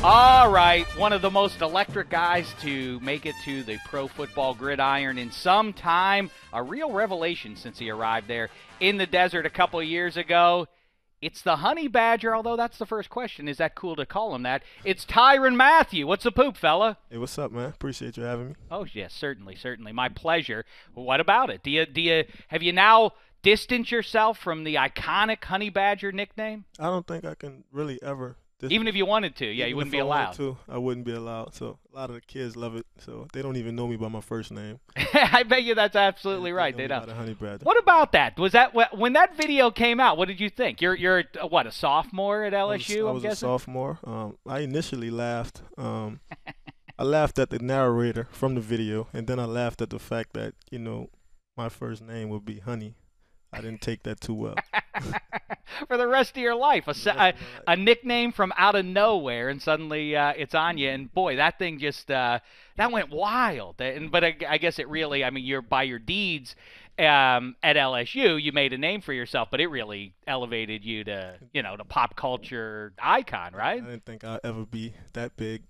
All right, one of the most electric guys to make it to the pro football gridiron in some time. A real revelation since he arrived there in the desert a couple of years ago. It's the Honey Badger, although that's the first question. Is that cool to call him that? It's Tyrann Mathieu. What's the poop, fella? Hey, what's up, man? Appreciate you having me. Oh, yes, certainly. My pleasure. What about it? Have you now distanced yourself from the iconic Honey Badger nickname? I don't think I can really ever. Even if you wanted to, yeah, you wouldn't be allowed. I wouldn't be allowed. So a lot of the kids love it. So they don't even know me by my first name. I bet you that's absolutely right. They don't. Honey Badger. What about that? Was that when that video came out? What did you think? You're what, a sophomore at LSU? I was a sophomore. I initially laughed. I laughed at the narrator from the video, and then I laughed at the fact that my first name would be Honey. I didn't take that too well. For the rest of your life, a nickname from out of nowhere, and suddenly it's on you. And boy, that thing just that went wild. But I guess it really, I mean, by your deeds at LSU, you made a name for yourself. But it really elevated you to to pop culture icon, right? I didn't think I'd ever be that big.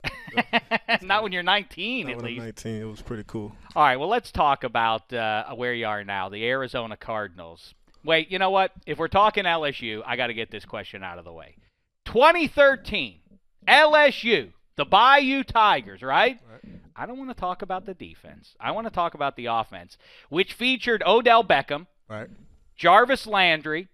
Not when you're 19, at least. When I'm 19, it was pretty cool. All right, well, let's talk about where you are now, the Arizona Cardinals. Wait, you know what? If we're talking LSU, I got to get this question out of the way. 2013, LSU, the Bayou Tigers, right? I don't want to talk about the defense. I want to talk about the offense, which featured Odell Beckham, right, Jarvis Landry,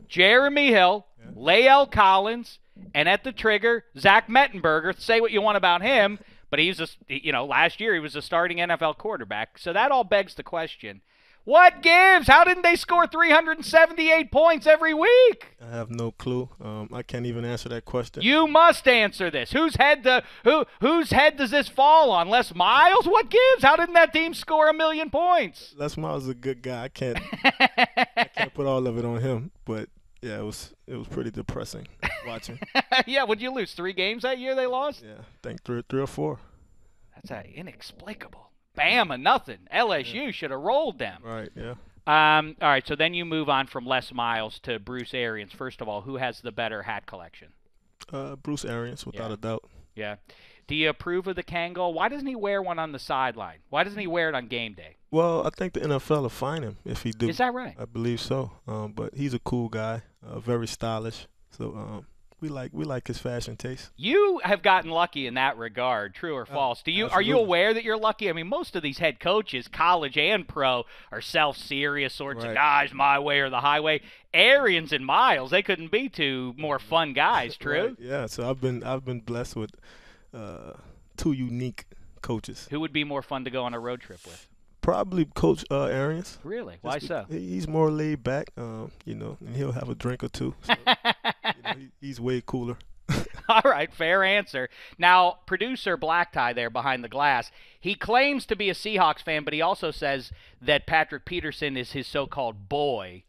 Jeremy Hill, Lael Collins, and at the trigger, Zach Mettenberger. Say what you want about him, but he's last year he was a starting NFL quarterback. So that all begs the question. What gives? How didn't they score 378 points every week? I have no clue. I can't even answer that question. You must answer this. Whose head does this fall on? Les Miles? What gives? How didn't that team score 1 million points? Les Miles is a good guy. I can't put all of it on him. But yeah, it was pretty depressing watching. Yeah, would you lose 3 games that year they lost? Yeah, I think three or four. That's inexplicable. Bama, nothing. LSU should have rolled them. Right, yeah. All right, so then you move on from Les Miles to Bruce Arians. First of all, who has the better hat collection? Bruce Arians, without a doubt. Yeah. Do you approve of the Kangol? Why doesn't he wear one on the sideline? Why doesn't he wear it on game day? Well, I think the NFL will fine him if he do. Is that right? I believe so. But he's a cool guy, very stylish. So we like his fashion taste. You have gotten lucky in that regard, true or false? Are you aware that you're lucky? I mean, most of these head coaches, college and pro, are self-serious sorts of guys, my way or the highway. Arians and Miles, they couldn't be two more fun guys, true? Right. Yeah, so I've been blessed with 2 unique coaches. Who would be more fun to go on a road trip with? Probably Coach Arians. Really? Why so? He's more laid back, and he'll have a drink or two. So, he's way cooler. All right, fair answer. Now, producer Black Tie there behind the glass, he claims to be a Seahawks fan, but he also says that Patrick Peterson is his so-called boy.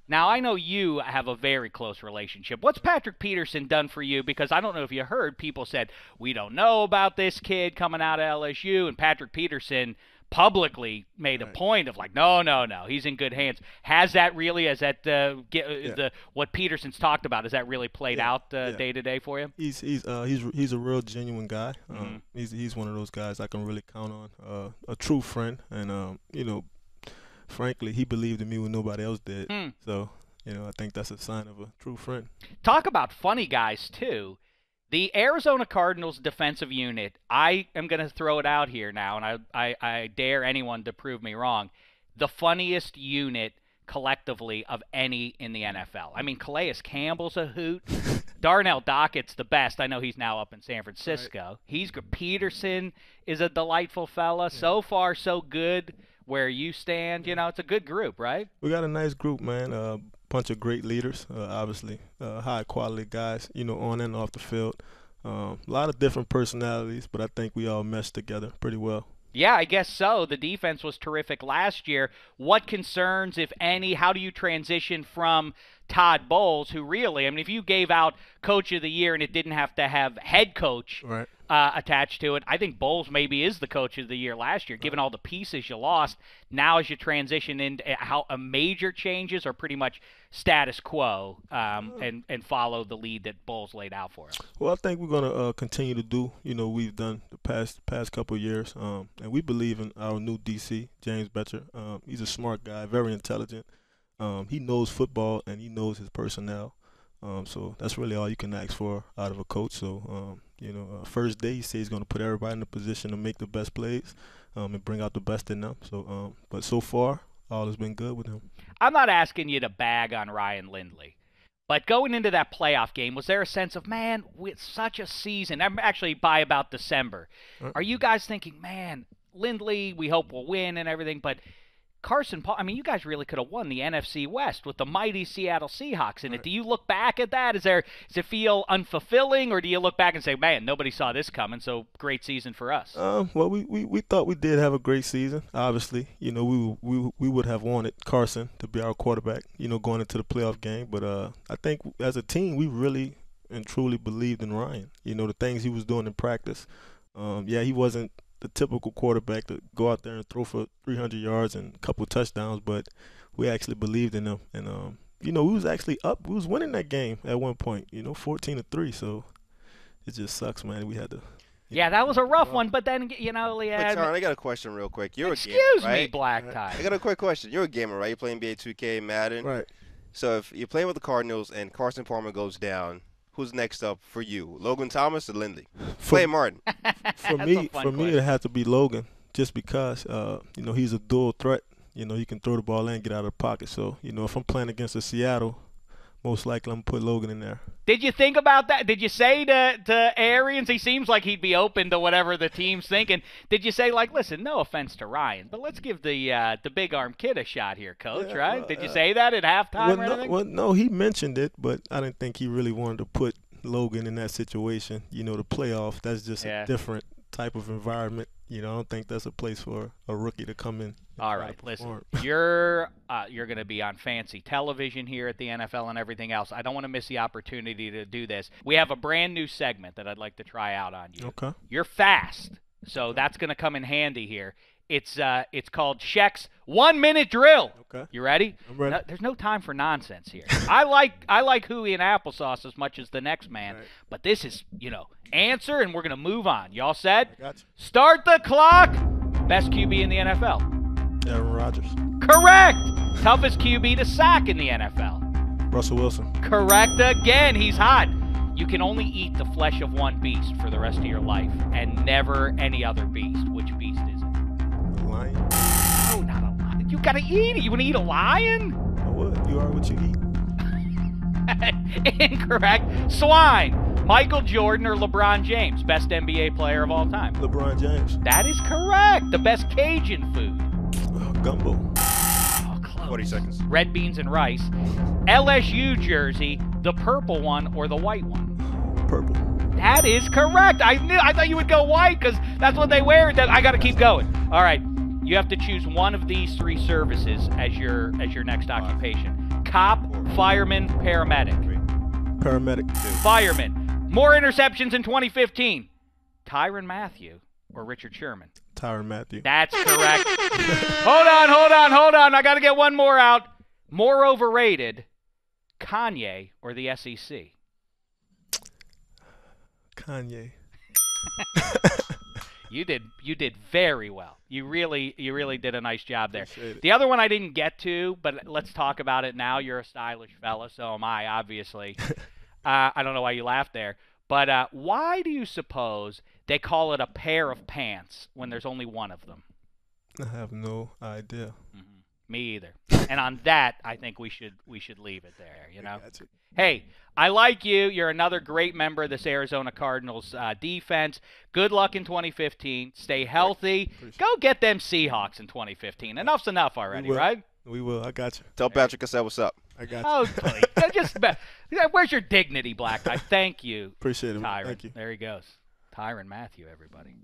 Now, I know you have a very close relationship. What's Patrick Peterson done for you? Because I don't know if you heard, people said, we don't know about this kid coming out of LSU, and Patrick Peterson publicly made a point of no, he's in good hands. Has that really, what Peterson's talked about, has that really played out day to day for you? He's a real genuine guy. He's one of those guys I can really count on. A true friend, and frankly, he believed in me when nobody else did. So I think that's a sign of a true friend. Talk about funny guys too. The Arizona Cardinals defensive unit, I am going to throw it out here now, and I dare anyone to prove me wrong, the funniest unit collectively of any in the NFL. I mean, Calais Campbell's a hoot. Darnell Dockett's the best. I know he's now up in San Francisco. Right. Peterson is a delightful fella. Yeah. So far, so good where you stand. It's a good group, right? We got a nice group, man. Bunch of great leaders, obviously, high-quality guys, on and off the field. A lot of different personalities, but I think we all mesh together pretty well. Yeah, I guess so. The defense was terrific last year. What concerns, if any, how do you transition from Todd Bowles, who really, I mean, if you gave out Coach of the Year and it didn't have to have head coach attached to it. I think Bowles maybe is the coach of the year last year, given all the pieces you lost. Now as you transition into how a major changes are pretty much status quo and follow the lead that Bowles laid out for us. Well, I think we're going to continue to do, we've done the past couple of years, and we believe in our new DC, James Betcher. He's a smart guy, very intelligent. He knows football, and he knows his personnel. So that's really all you can ask for out of a coach. So, first day he says he's going to put everybody in a position to make the best plays and bring out the best in them. So, but so far, all has been good with him. I'm not asking you to bag on Ryan Lindley, but going into that playoff game, was there a sense of, man, with such a season, I'm actually by about December, are you guys thinking, man, Lindley, we hope we'll win and everything, but Carson Palmer, I mean, you guys really could have won the NFC West with the mighty Seattle Seahawks in it. Do you look back at that? Does it feel unfulfilling, or do you look back and say, man, nobody saw this coming, so great season for us? Well, we thought we did have a great season. Obviously, we would have wanted Carson to be our quarterback, going into the playoff game. But I think as a team, we really and truly believed in Ryan. The things he was doing in practice. He wasn't the typical quarterback to go out there and throw for 300 yards and a couple touchdowns, but we actually believed in him. And we was actually up. We was winning that game at one point, 14-3. So it just sucks, man. We had to. Yeah, that was a rough one, but then, Wait, Tyrann, I got a question real quick. You're a gamer, Excuse right? me, Black Tie. I got a quick question. You're a gamer, right? You play NBA 2K, Madden. Right. So if you're playing with the Cardinals and Carson Palmer goes down, who's next up for you? Logan Thomas or Lindley? Clay Martin. For me, it had to be Logan, just because he's a dual threat. He can throw the ball and get out of the pocket. So if I'm playing against Seattle, most likely I'm gonna put Logan in there. Did you think about that? Did you say to Arians, he seems like he'd be open to whatever the team's thinking. Did you say, like, listen, no offense to Ryan, but let's give the big arm kid a shot here, Coach, right? Did you say that at halftime or anything? No, he mentioned it, but I didn't think he really wanted to put Logan in that situation. The playoff, that's just a different type of environment. I don't think that's a place for a rookie to come in. All right, listen, you're going to be on fancy television here at the NFL and everything else. I don't want to miss the opportunity to do this. We have a brand new segment that I'd like to try out on you. Okay. You're fast, so that's going to come in handy here. It's called Shek's 1-minute drill. Okay. You ready? I'm ready. No, there's no time for nonsense here. I like hooey and applesauce as much as the next man, right. But this is, answer, and we're going to move on. Y'all set? I got you. Start the clock. Best QB in the NFL. Aaron Rodgers. Correct. Toughest QB to sack in the NFL. Russell Wilson. Correct again. He's hot. You can only eat the flesh of one beast for the rest of your life, and never any other beast. Which beast is it? Lion. No, not a lion. You gotta eat it. You want to eat a lion? I would. You are what you eat. Incorrect. Swine. Michael Jordan or LeBron James, best NBA player of all time? LeBron James. That is correct. The best Cajun food? Gumbo. Oh, close. 40 seconds. Red beans and rice. LSU jersey, the purple one or the white one? Purple. That is correct. I thought you would go white because that's what they wear. I got to keep going. All right. You have to choose one of these three services as your next occupation. Cop, fireman, paramedic. Paramedic. Fireman. More interceptions in 2015. Tyrann Mathieu or Richard Sherman? Tyrann Mathieu. That's correct. Hold on. I got to get one more out. More overrated, Kanye or the SEC? Kanye. You did very well. You really did a nice job there. Appreciate it. The other one I didn't get to, but let's talk about it now. You're a stylish fella, so am I, obviously. I don't know why you laughed there. But why do you suppose they call it a pair of pants when there's only one of them? I have no idea. Mm-hmm. Me either. And on that, I think we should leave it there, Hey, I like you. You're another great member of this Arizona Cardinals defense. Good luck in 2015. Stay healthy. Go get them Seahawks in 2015. Enough's enough already, right? We will. I got you. Tell Patrick I said what's up. I got you. Oh, please. Where's your dignity, Black Guy? Thank you. Appreciate it. Tyrann. Thank you. There he goes. Tyrann Mathieu, everybody.